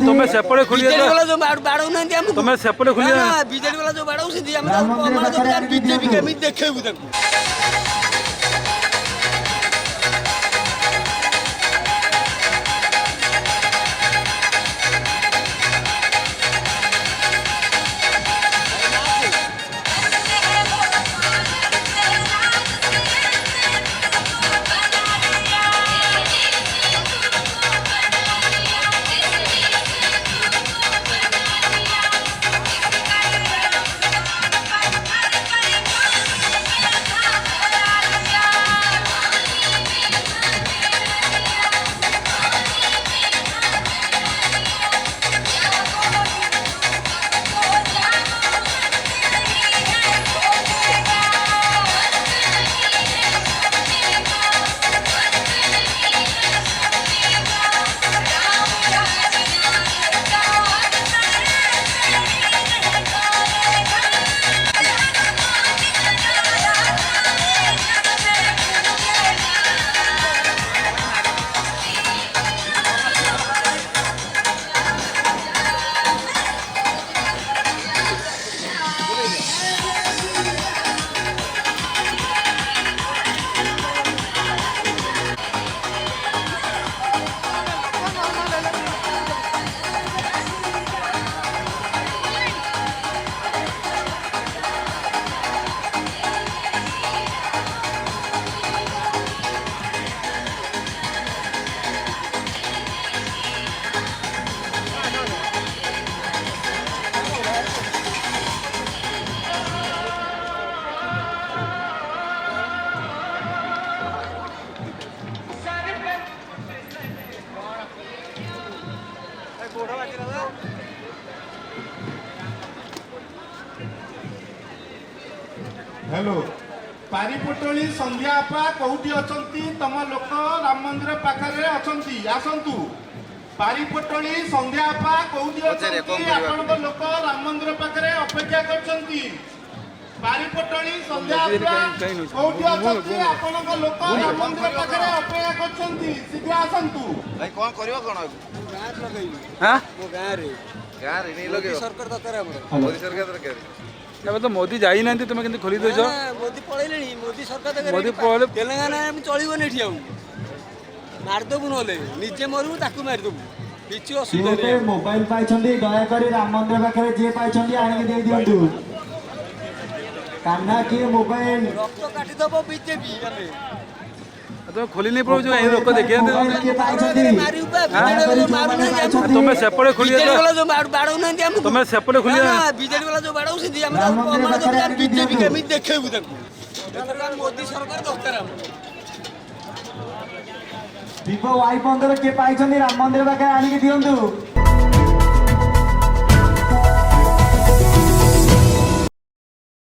तुम्हें सेपटे खुली तुम्हें सेपटे खुली बीजेडी वाला जो बाड़ा बीजेपी के देखे हेलो पारिपटोली संध्या आपा कौटी अछंती तम लोक राम मंदिर पाखरे अछंती आसंतु पारिपटोली संध्या आपा कौटी अछंती आपनक लोक राम मंदिर पाखरे अपेक्षा करछंती पारिपटोली संध्या आपा कौटी अछंती आपनक लोक राम मंदिर पाखरे अपेक्षा करछंती शीघ्र आसंतु भाई कोन करियो कोन गाँव लगेबी हां मो गाँव रे नहीं लगे सरकार दरकार हमर मोदी सरकार दरकार ଏବେ ତ ମୋଦି ଯାଇନାହାନ୍ତି ତୁମେ କେମିତି ଖୋଲି ଦେଇଛ मोदी पळेलेनी मोदी सरकार मोदी पळेले तेलंगाना चलिबनी एठी आउ मारदबु नले निजे मरु ताकू मारदबु किछि असुविधा नै मोबाइल पाइछंदी दया करी राम मंदिर पाखरे जे पाइछंदी आनि दे दियंतु कान्हा की मोबाइल रक्त काटी दबो बीजेपी करे तुम खोली नहीं पड़ो जो लोक देखिए तुम्हें तुम्हें सेपटे खुली जो बाड़ौ ना तुम्हें सेपटे खुली बीजेडी वाला जो बाड़ौ बीजेपी के देखेबु मोदी सरकार दरकार दीप वाई 15 के पाइछंदी राम मंदिर पाखे आनि दियंतु